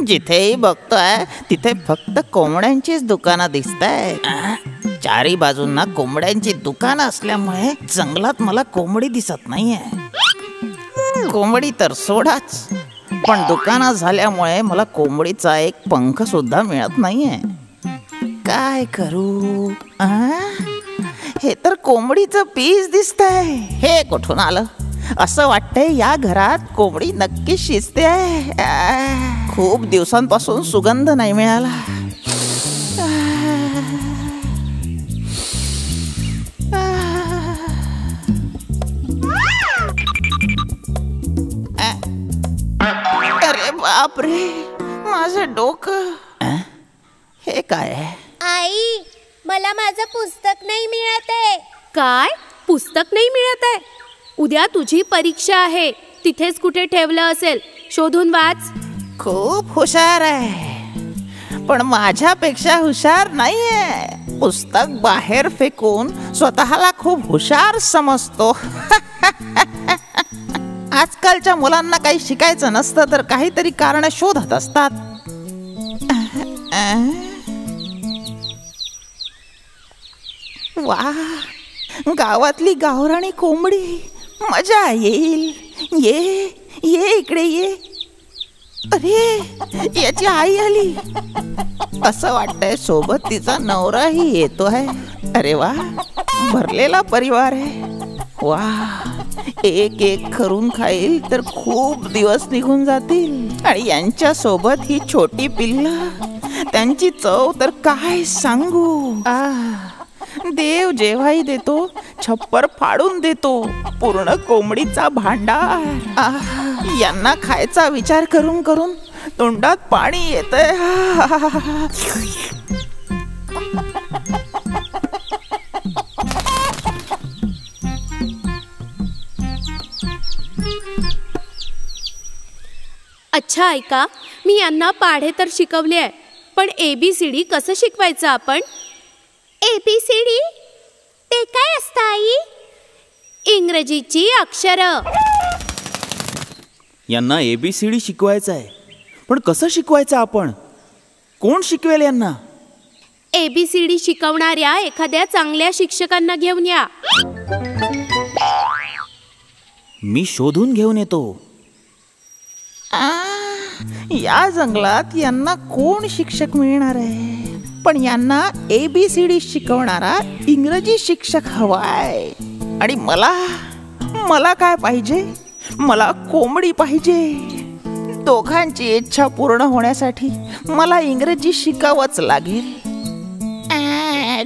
जिथेही बघतोय तिथे फक्त कोंबड्यांचीच दुकानं दिसतायत. चारी बाजूंना कोंबड्यांची दुकानं असल्यामुळे जंगलात मला कोंबडी दिसत नाहीये. कोंबडी तर सोडाच, पण दुकानं झाल्यामुळे मला कोंबडीचा एक पंख सुद्धा मिळत नाहीये. काय करू? हे तर कोंबडीचं पीस दिसतंय. हे कुठून आलं? असं वाटतंय या घरात कोंबडी नक्की शिजते आहे. खूप दिवसांपासून सुगंध नाही मिळाला. अरे बापरे, माझं डोकं. हे काय आहे? आई, मला माझं पुस्तक नाही मिळत आहे. काय? पुस्तक नाही मिळत आहे? उद्या तुझी परीक्षा आहे, तिथेच कुठे ठेवलं असेल, शोधून वाच. खूप हुशार आहे, पण माझ्यापेक्षा हुशार नाहीये. पुस्तक बाहेर फेकून स्वतःला खूप हुशार समजतो. आजकालच्या मुलांना काही शिकायचं नसतं तर काहीतरी कारण शोधत असतात. वा, गावातली गावराणी कोंबडी. मजा येईल. ये ये इकडे ये. अरे, याची आई आली. असं वाटतंय सोबत तिचा नवराही येतोय. अरे वा, भरलेला परिवार आहे. वा, एक एक करून खाईल तर खूप दिवस निघून जातील. आणि यांच्या सोबत ही छोटी पिल्लं, त्यांची चव तर काय सांगू. देव जेव्हाही देतो छप्पर फाडून देतो. पूर्ण कोंबडीचा भांडार. यांना खायचा विचार करून करून तोंडात पाणी येतंय. अच्छा, ऐका, मी यांना पाढे तर शिकवले आहे, पण ABCD कसं शिकवायचं आपण? ABCD? ते काय असतं आई? इंग्रजीची अक्षरं. यांना ABCD शिकवायचं आहे, पण कसं शिकवायचं आपण? कोण शिकवेल यांना? ABCD शिकवणाऱ्या एखाद्या चांगल्या शिक्षकांना घेऊन या. मी शोधून घेऊन येतो. या जंगलात यांना कोण शिक्षक मिळणार आहे? पण यांना ABCD शिकवणारा इंग्रजी शिक्षक हवाय. आणि मला काय पाहिजे? मला कोंबडी पाहिजे. दोघांची इच्छा पूर्ण होण्यासाठी मला इंग्रजी शिकावंच लागेल.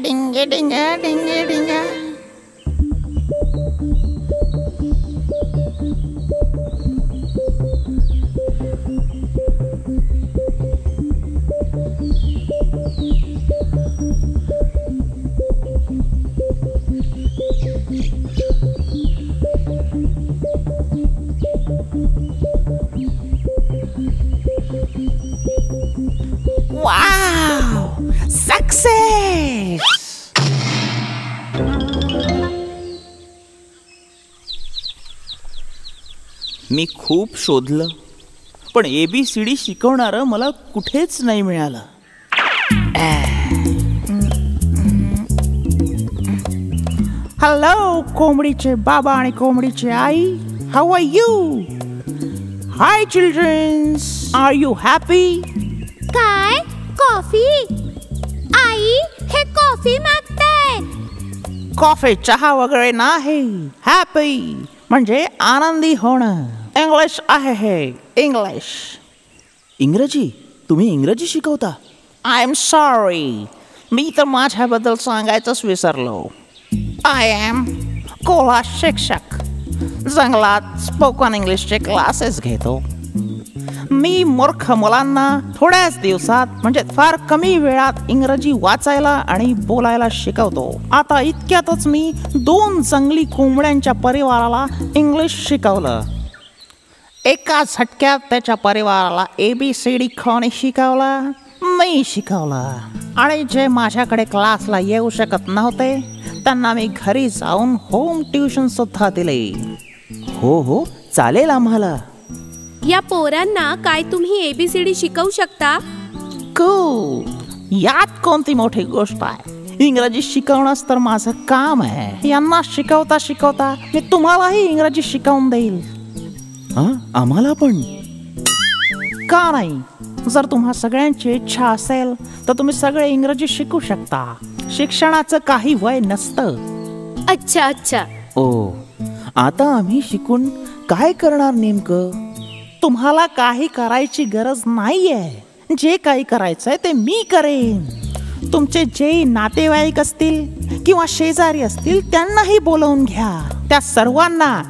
डिंगे डिंगा डिंगे डिंगा. Wow! Success! मी खूप शोधलं, पण ABCD शिकवणारं मला कुठेच नाही मिळालं. हॅलो कोंबडीचे बाबा आणि कोंबडीची आई. How are you? Hi childrens, are you happy? काय? कॉफी? आई, हे कॉफी मागताय. कॉफी चहा वगैरे नाही. हॅपी म्हणजे आनंदी होणं. इंग्लिश आहे हे, इंग्लिश. इंग्रजी? तुम्ही इंग्रजी शिकवता? आय एम सॉरी, मी तर माझ्याबद्दल सांगायचंच विसरलो. आय एम कोल्हा शिक्षक. जंगलात स्पोकन इंग्लिशचे क्लासेस घेतो. मी मूर्ख मुलांना थोड्याच दिवसात म्हणजे फार कमी वेळात इंग्रजी वाचायला आणि बोलायला शिकवतो. आता इतक्यातच मी 2 जंगली कोंबड्यांच्या परिवाराला इंग्लिश शिकवलं. एका झटक्यात त्याच्या परिवाराला ABCD कोणी शिकवला? मी शिकवला. आणि जे माझ्याकडे क्लासला येऊ शकत नव्हते त्यांना मी घरी जाऊन होम ट्युशन सुद्धा दिले. हो हो, चालेल आम्हाला. या पोरांना काय तुम्ही ABCD शिकवू शकता? यात कोणती मोठी गोष्ट आहे? इंग्रजी शिकवणंच तर माझं काम आहे. यांना शिकवता शिकवता मी तुम्हालाही इंग्रजी शिकवून देईल. आम्हाला पण? का नाही? जर तुम्हा सगळ्यांची इच्छा असेल तर तुम्ही सगळे इंग्रजी शिकू शकता. शिक्षणाचं काही वय नसतं. अच्छा अच्छा. आता आम्ही शिकून काय करणार नेमकं? तुम्हाला काही करायची गरज नाहीये. जे काही करायचंय ते मी करेन. तुमचे जे नातेवाईक असतील किंवा शेजारी असतील त्यांनाही बोलवून घ्या. त्या सर्वांना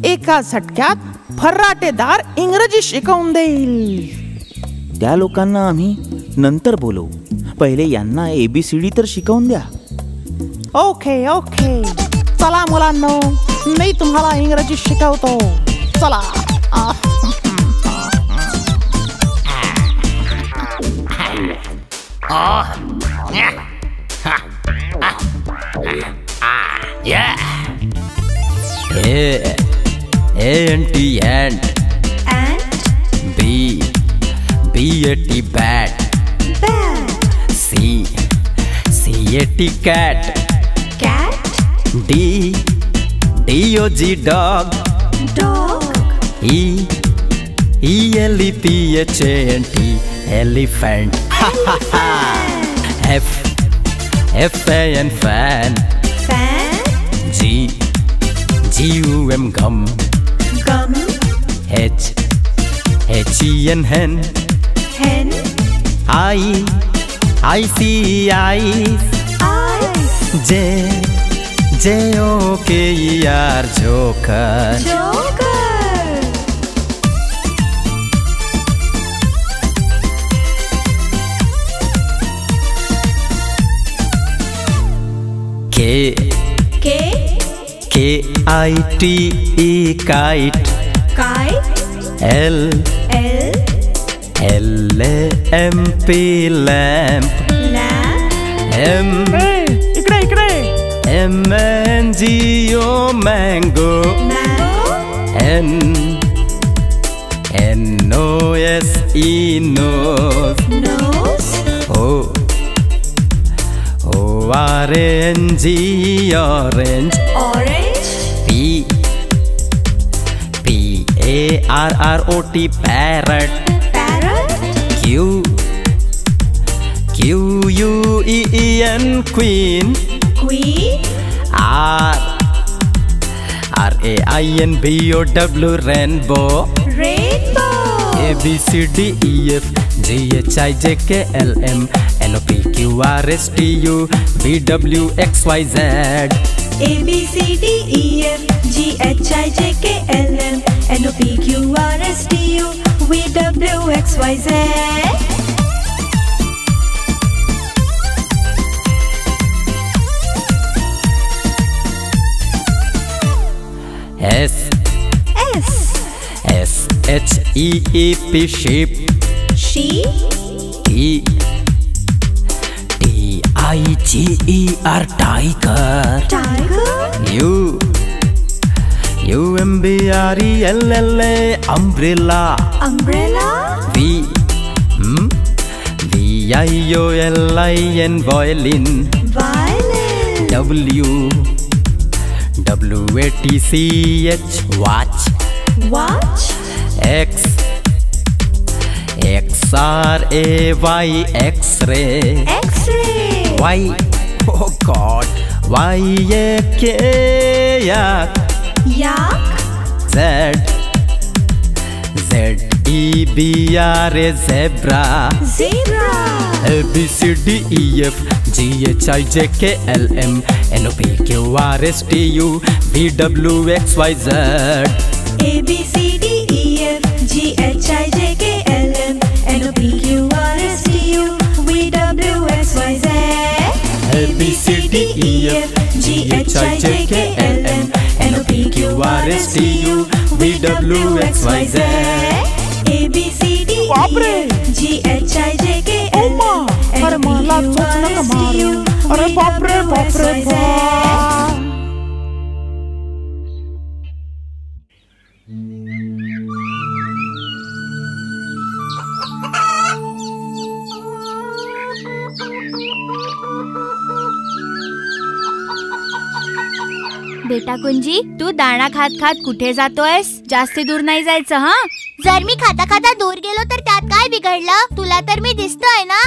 एका झटक्यात फर्राटेदार इंग्रजी शिकवून देईल. त्या लोकांना आम्ही नंतर बोलवू. पहिले यांना ABCD तर शिकवून द्या. Okay okay. चला मुलांनो, मी तुम्हाला इंग्रजी शिकवतो. चला. A ant. B bat. C cat. D dog. E elephant. Fan. Gum. Hen. I see eyes. Joker. Kite. Lamp. Mango. Nose. Orange. Parrot. Queen. Rainbow. ABCDEF GHIJKLM NOPQRSTU VWXYZ. ABCDEF GHIJKLM NOPQRSTU VWXYZ. SHEEP sheep. TIGER tiger. UMBRELLA umbrella. VIOLIN violin. WATCH watch. XRAY X-ray. Y, oh God, YAK yak. ZEBRA zebra. ABCDEF GHIJKLM NOPQRSTU VWXYZ. ABCDEF GHIJKLM NOPQRSTU VWXYZ. ABCDEF GHIJKLM NOPQRSTU VWXYZ. ABCDEF GHIJKLM NOPQRSTU VWXYZ. बेटा कुंजी, तू दाणा खात खात कुठे जातोयस? जास्ती दूर नाही जायचं हा. जर मी खाता खाता दूर गेलो तर त्यात काय बिघडलं? तुला तर मी दिसतोय ना.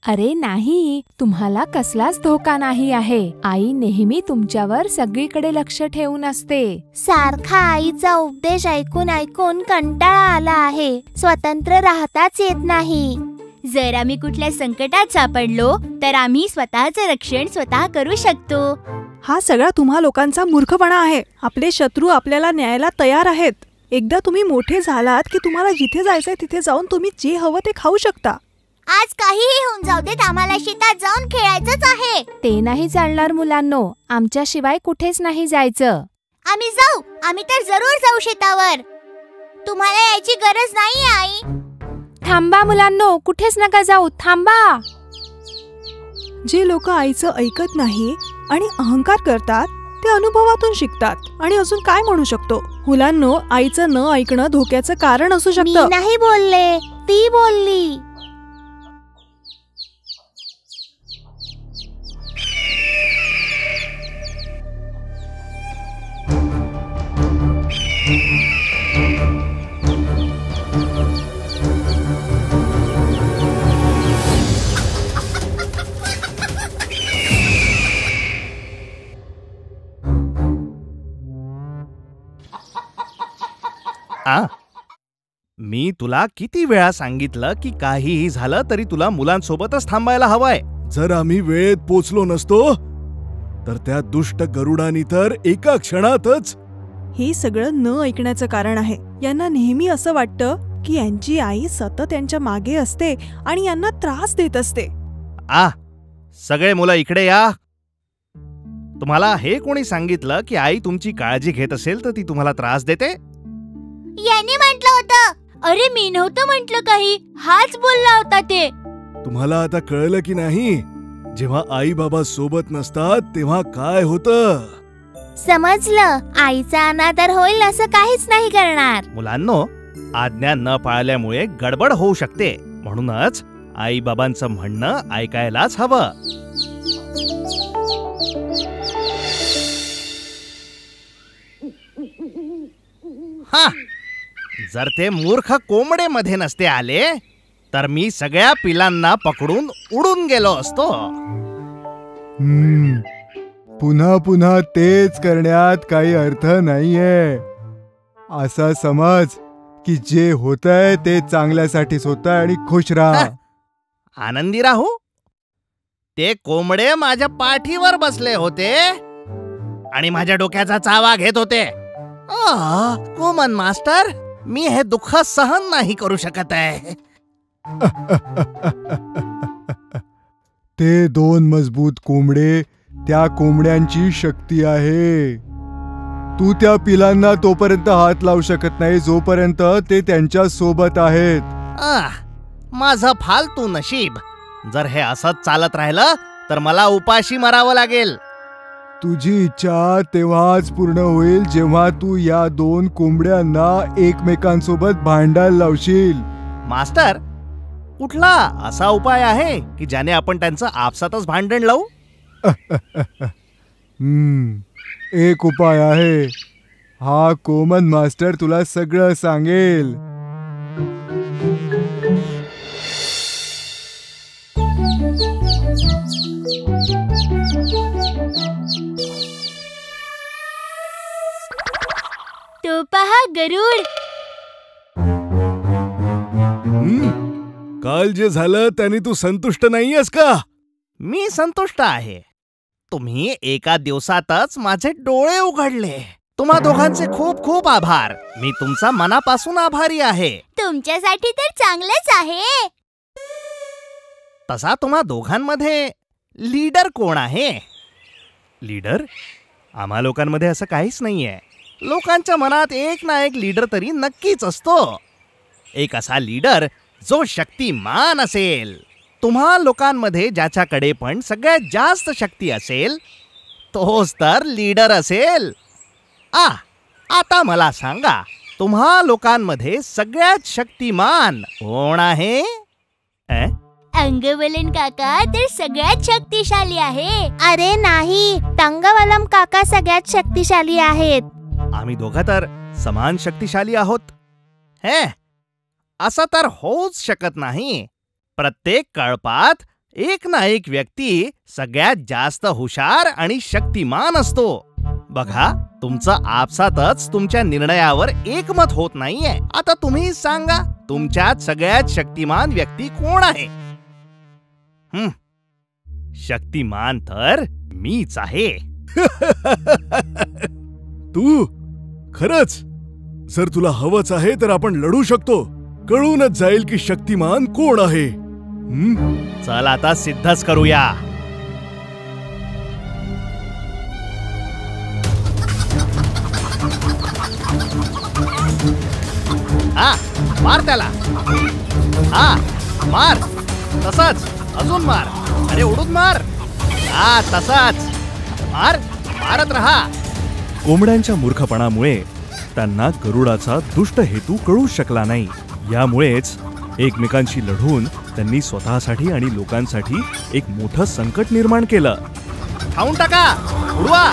अरे नाही, तुम्हाला कसलाच धोका नाही आहे. आई नेहमी तुमच्यावर सगळीकडे लक्ष ठेवून असते. सारखा आईचा उपदेश ऐकून ऐकून कंटाळा आला आहे. स्वतंत्र राहताच येत नाही. जर आम्ही कुठल्या संकटात सापडलो तर आम्ही स्वतःचं रक्षण स्वतः करू शकतो. हा सगळा तुम्हा लोकांचा मूर्खपणा आहे. आपले शत्रू आपल्याला न्यायला तयार आहेत. एकदा तुम्ही मोठे झालात की तुम्हाला जिथे जायचंय तिथे जाऊन तुम्ही जे हवं ते खाऊ शकता. आज काहीही होऊन जाऊ देत, आम्हाला शेतात जाऊन खेळायचंच आहे. ते नाही चालणार मुलांनो, आमच्याशिवाय कुठेच नाही जायचं. आम्ही जाऊ, आम्ही तर जरूर जाऊ शेतावर. तुम्हाला यायची गरज नाहीये आई. थांबा मुलांनो, कुठेच नका जाऊ, थांबा. जे लोक आईचं ऐकत नाही आणि अहंकार करतात ते अनुभवातून शिकतात. आणि अजून काय म्हणू शकतो? मुलांनो, आईचं न ऐकणं धोक्याचं कारण असू मी शकतं. नाही बोलले, ती बोलली. मी तुला किती वेळा सांगितलं की काहीही झालं तरी तुला मुलांसोबतच थांबायला हवंय. जर आम्ही वेळेत पोचलो नसतो तर त्या दुष्ट गरुडानी तर एका क्षणातच. हे सगळं न ऐकण्याचं कारण आहे. यांना नेहमी असं वाटतं की यांची आई सतत यांच्या मागे असते आणि यांना त्रास देत असते. सगळे मुलं इकडे या. तुम्हाला हे कोणी सांगितलं की आई तुमची काळजी घेत असेल तर ती तुम्हाला त्रास देते? यांनी म्हटलं होतं. अरे मी नव्हतं म्हटलं काही, हाच बोलला होता ते. तुम्हाला आता कळलं की नाही? जेव्हा आई बाबा सोबत नसतात तेव्हा काय होतं? समजलं. आईचा अनादर होईल असं काहीच नाही करणार. मुलांनो, आज्ञा न पाळल्यामुळे गडबड होऊ शकते. म्हणूनच आई बाबांचं म्हणणं ऐकायलाच हवं. जर ते मूर्ख कोंबडे मध्ये नसते आले तर मी सगळ्या पिलांना पकडून उडून गेलो असतो. पुन्हा पुन्हा तेच करण्यात काही अर्थ नाहीये. असा समज की जे होतंय ते चांगल्यासाठीच होतंय आणि खुश राहा. आनंदी राहू. ते कोंबडे माझ्या पाठीवर बसले होते आणि माझ्या डोक्याचा चावा घेत होते. कोमन मास्टर, मी हे दुःख सहन नाही करू शकत आहे. ते दोन मजबूत कोंबडे, त्या कोंबड्यांची शक्ती आहे. तू त्या पिलांना तोपर्यंत हात लावू शकत नाही जोपर्यंत ते त्यांच्या सोबत आहेत. माझं फालतू नशीब. जर हे असंच चालत राहिलं तर मला उपाशी मरावं लागेल. तुझी इच्छा तेव्हाच पूर्ण होईल जेव्हा तू या दोन कोंबड्यांना एकमेकांसोबत भांडायला लावशील. मास्टर, कुठला असा उपाय आहे की ज्याने आपण त्यांचं आपसातच भांडण लावू? एक उपाय आहे. हा कोमन मास्टर तुला सगळं सांगेल. तो पहा गरुड. काल जे झालं त्याने तू संतुष्ट नाहीयेस का? मी संतुष्ट आहे. तुम्ही एका दिवसातच माझे डोळे उघडले. तुम्हा दोघांचे खूप खूप आभार. मी तुमचा मनापासून आभारी आहे. तुमच्यासाठी तर चांगलंच आहे. तसा तुम्हा दोघांमध्ये लीडर कोण आहे? लीडर? आम्हा लोकांमध्ये असं काहीच नाहीये. लोकांच्या मनात एक ना एक लीडर तरी नक्कीच असतो. एक असा लीडर जो शक्तिमान असेल. तुम्हा लोकांमध्ये ज्याच्याकडे पण सगळ्यात जास्त शक्ती असेल तोच तर लीडर असेल. आता मला सांगा, तुम्हा लोकांमध्ये सगळ्यात शक्तिमान कोण आहे? अंगवलन काका तर सगळ्यात शक्तिशाली आहे. अरे नाही, तंगवलम काका सगळ्यात शक्तिशाली आहेत. आम्ही दोघं तर समान शक्तिशाली आहोत. हे असं तर होऊच शकत नाही. प्रत्येक कळपात एक ना एक व्यक्ती सगळ्यात जास्त हुशार आणि शक्तिमान असतो. बघा, तुमचं आपसातच तुमच्या निर्णयावर एकमत होत नाहीये. आता तुम्ही सांगा, तुमच्यात सगळ्यात शक्तिमान व्यक्ती कोण आहे? शक्तिमान तर मीच आहे. तू खरंच? जर तुला हवंच आहे तर आपण लढू शकतो. कळूनच जाईल की शक्तिमान कोण आहे. चल आता सिद्धच करूया. हा, मार त्याला. हा, मार. तसाच अजून मार. अरे उडून मार. हा, तसाच मार. मारत राहा. कोंबड्यांच्या मूर्खपणामुळे त्यांना गरुडाचा दुष्ट हेतू कळू शकला नाही. यामुळेच एकमेकांशी लढून त्यांनी स्वतःसाठी आणि लोकांसाठी एक मोठं संकट निर्माण केलं. खाऊन टाका, उडवा,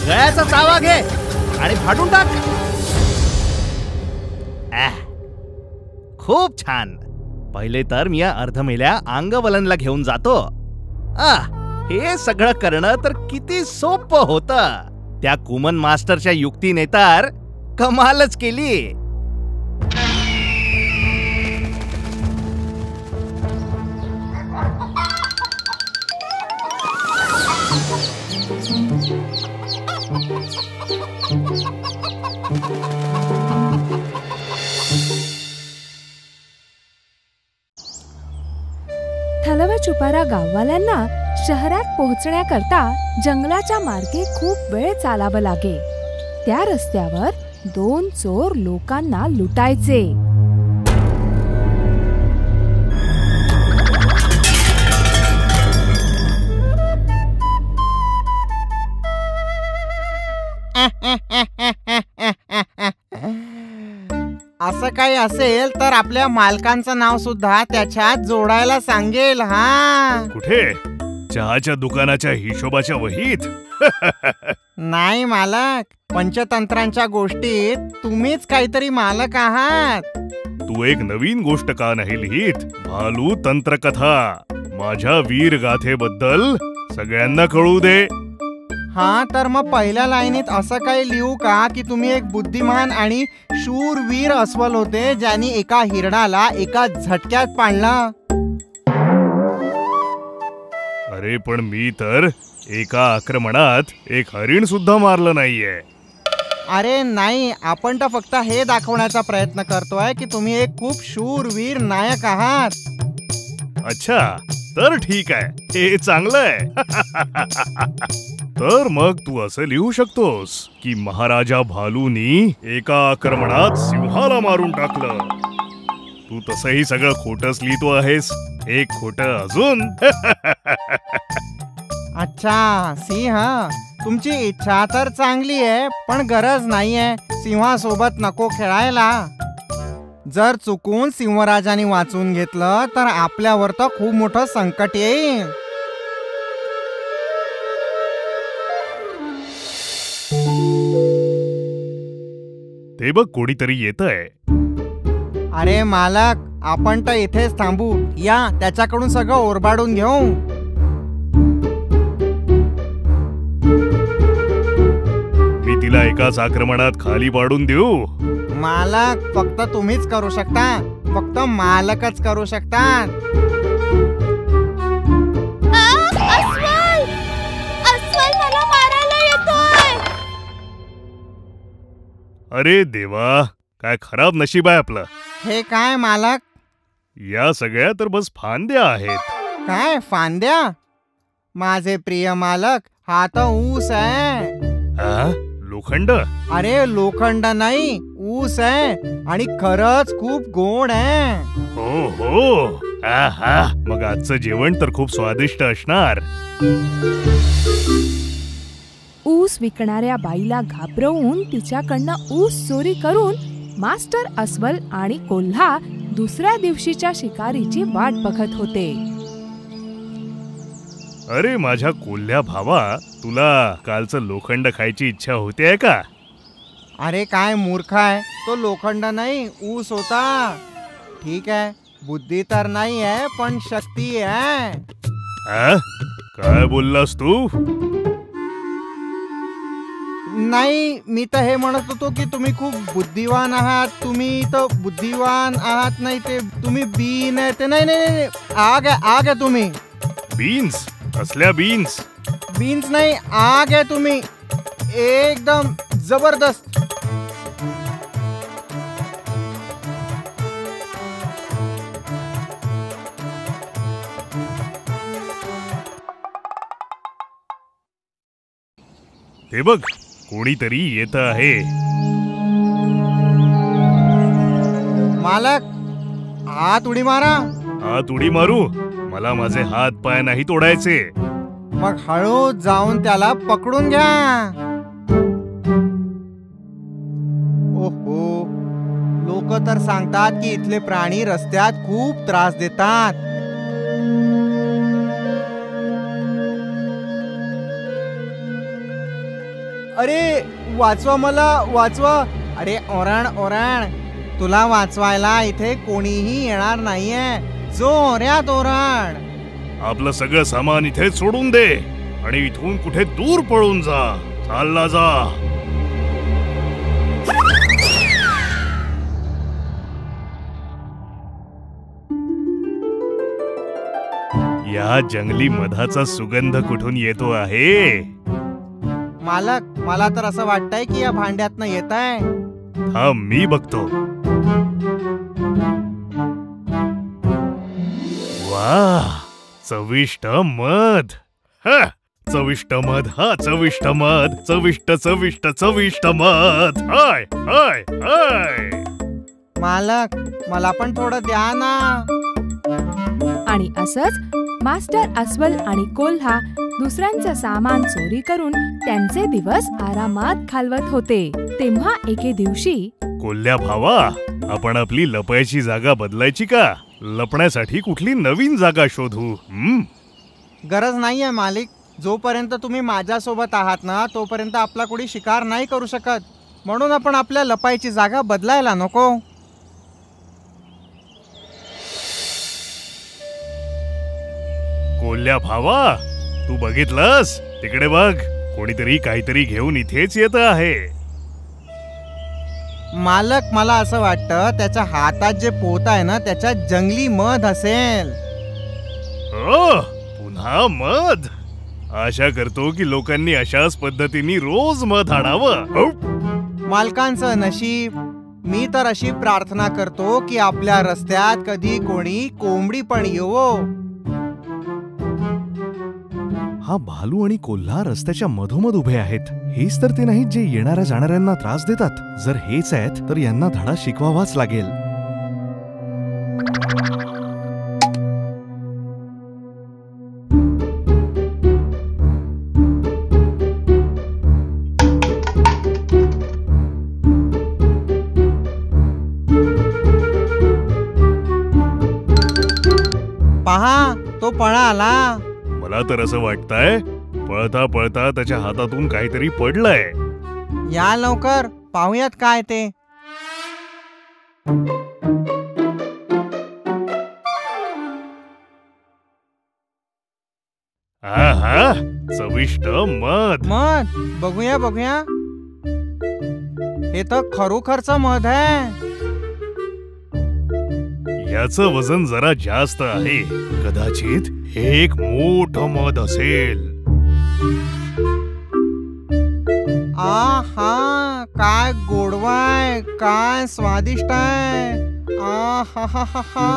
गळ्याचा चावा घे आणि फाडून टाक. खूप छान. पहिले तर मी या अर्धमेल्या अंगवलनला घेऊन जातो. हे सगळं करणं तर किती सोपं होतं. त्या कुमन मास्टरच्या युक्तीने तर कमालच केली. थलवचुपारा गाववाल्यांना शहरात पोहोचण्याकरता जंगलाच्या मार्गे खूप वेळ चालावं लागे. त्या रस्त्यावर 2 चोर लोकांना लुटायचे. असं काही असेल तर आपल्या मालकांचं नाव सुद्धा त्याच्यात जोडायला सांगेल. हा, कुठे? चहाच्या दुकानाच्या हिशोबाच्या वहीत? नाही मालक, पंचतंत्रांच्या गोष्टीत तुम्हीच काहीतरी मालक आहात. तू एक नवीन गोष्ट का नाही लिहित? भालू तंत्रकथा माझ्या वीर गाथेबद्दल सगळ्यांना कळू दे. हा, तर मग पहिल्या लाईनीत असं काही लिहू का की तुम्ही एक बुद्धिमान आणि शूरवीर अस्वल होते, ज्यांनी एका हिरणाला एका झटक्यात पाडलं. अरे पण मी तर एका आक्रमणात एक हरिण सुद्धा मारलं नाहीये. अरे नाही, आपण तर फक्त हे दाखवण्याचा प्रयत्न करतोय की तुम्ही एक खूप शूरवीर नायक आहात. अच्छा, तर ठीक आहे, हे चांगलं आहे. तर मग तू असं लिहू शकतोस की महाराजा भालूनी एका आक्रमणात सिंहाला मारून टाकलं. तू तसंही सगळं खोटंच लिहितो आहेस. एक खोटं अजून. अच्छा, सिंह, तुमची इच्छा तर चांगली आहे, पण गरज नाहीये सिंहासोबत नको खेळायला. जर चुकून सिंहराजाने वाचून घेतलं तर आपल्यावर तर खूप मोठं संकट येईल. ते बघ, कोणीतरी येतंय. अरे मालक, आपण तर इथेच थांबू. या, त्याच्याकडून सगळं ओरबाडून घेऊ. मी तिला एकाच आक्रमणात खाली पाडून देऊ? मालक, फक्त तुम्हीच करू शकता. फक्त मालकच करू शकतात. अस्वल मला मारायला येतोय. अरे देवा, काय खराब नशीब आहे आपलं. हे काय मालक? या सगळ्या तर बस फांद्या आहेत. काय फांद्या? माझे प्रिय मालक, हा तर ऊस आहे. लोखंड? अरे लोखंड नाही, ऊस आहे आणि खरंच खूप गोड आहे. हो हो. मग आजचं जेवण तर खूप स्वादिष्ट असणार. ऊस विकणाऱ्या बाईला घाबरवून तिच्याकडनं ऊस चोरी करून मास्टर अस्वल आणि कोल्हा दुसऱ्या दिवशीच्या शिकारीची वाट बघत होते. अरे माझ्या कोल्ह्या भावा, तुला कालचं लोखंड खायची इच्छा होते का? अरे काय मूर्ख आहे, तो लोखंड नाही ऊस होता. ठीक आहे, बुद्धी तर नाही आहे पण शक्ती आहे. काय बोललास तू? नाही, मी तर हे म्हणत होतो की तुम्ही खूप बुद्धिवान आहात. तुम्ही तर बुद्धिवान आहात नाही, ते तुम्ही बीन आहे ते. नाही, आग आहे तुम्ही. बीन्स? कसल्या बीन्स? बीन्स नाही, आग आहे तुम्ही, एकदम जबरदस्त. ते बघ, कोणीतरी येत आहे. मालक, हात उडी मारा. हात उडी मारू? मला माझे हात पाय नाही तोडायचे. मग हळू जाऊन त्याला पकडून घ्या. ओहो, लोक तर सांगतात की इथले प्राणी रस्त्यात खूप त्रास देतात. अरे वाचवा, मला वाचवा. अरे ओरण, तुला वाचवायला इथे कोणीही येणार नाहीये. जोऱ्यात ओरण. आपलं सगळं सामान इथे सोडून दे आणि इथून कुठे दूर पळून जा. चालला जा. या जंगली मधाचा सुगंध कुठून येतो आहे? मालक, मला तर असं वाटतंय की या भांड्यातनं येत आहे. हा, मी बघतो. वाह, चविष्ट मध. चविष्ट मध, हा चविष्ट मध. चविष्ट चविष्ट चविष्ट मध. हाय हाय हाय. मालक, मला पण थोडं द्या ना. आणि असंच मास्टर अस्वल आणि कोल्हा दुसऱ्यांचं सामान चोरी करून त्यांचे दिवस आरामात घालवत होते. तेव्हा एके दिवशी, कोल्ह्या भावा, आपण आपली लपायची जागा बदलायची का? लपण्यासाठी कुठली नवीन जागा शोधू. गरज नाहीये मालिक. जोपर्यंत तुम्ही माझ्यासोबत आहात ना, तोपर्यंत आपला कोणी शिकार नाही करू शकत. म्हणून आपण आपल्या लपायची जागा बदलायला नको. कोल्ह्या भावा, तू बघितलंस? तिकडे बघ, कोणीतरी काहीतरी घेऊन इथेच येत आहे. मालक, मला असं वाटतं त्याच्या हातात जे पोत आहे ना, त्याच्यात जंगली मध असेल. पुन्हा मध? आशा करतो की लोकांनी अशाच पद्धतीने रोज मध आणावं. मालकांचं नशीब. मी तर अशी प्रार्थना करतो की आपल्या रस्त्यात कधी कोणी कोंबडी पण येवो. हा भालू आणि कोल्हा रस्त्याच्या मधोमध उभे आहेत. हेच तर ते नाहीत जे येणाऱ्या जाणाऱ्यांना त्रास देतात. जर हेच आहेत तर यांना धडा शिकवावाच लागेल. पहा, तो पळाला. मला तर असं वाटतंय पळता पळता त्याच्या हातातून काहीतरी पडलंय. या लवकर, पाहूयात काय ते. हा, चविष्ट मध. मध? बघूया. हे तर खरोखरचं मध आहे. याचं वजन जरा जास्त आहे. कदाचित हे एक मोठं मध असेल. आहा, काय गोडवाय, काय स्वादिष्ट आहे. आहा.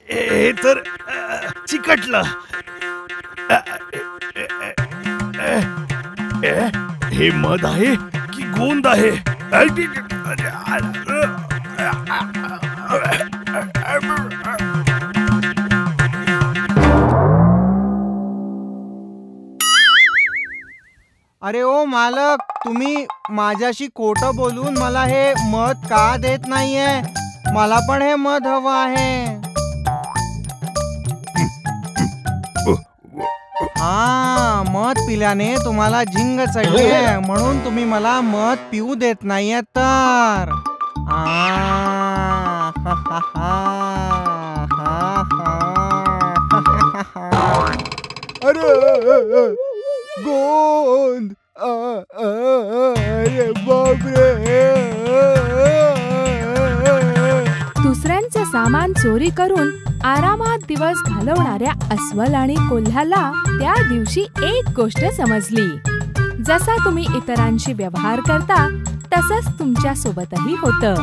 हे तर चिकटलं. हे मध आहे की गोंद आहे? अरे ओ मालक, तुम्ही माझ्याशी खोटं बोलून मला हे मध का देत नाहीये? मला पण हे मध हवं आहे. हा, मध पिल्याने तुम्हाला झिंग चढलीये म्हणून तुम्ही मला मध पिऊ देत नाहीये तर. अरे गोंद, अरे बापरे. दुसऱ्यांचं सामान चोरी करून आरामात दिवस घालवणाऱ्या अस्वल आणि कोल्ह्याला त्या दिवशी एक गोष्ट समजली. जसा तुम्ही इतरांशी व्यवहार करता तसंच तुमच्या सोबतही होतं.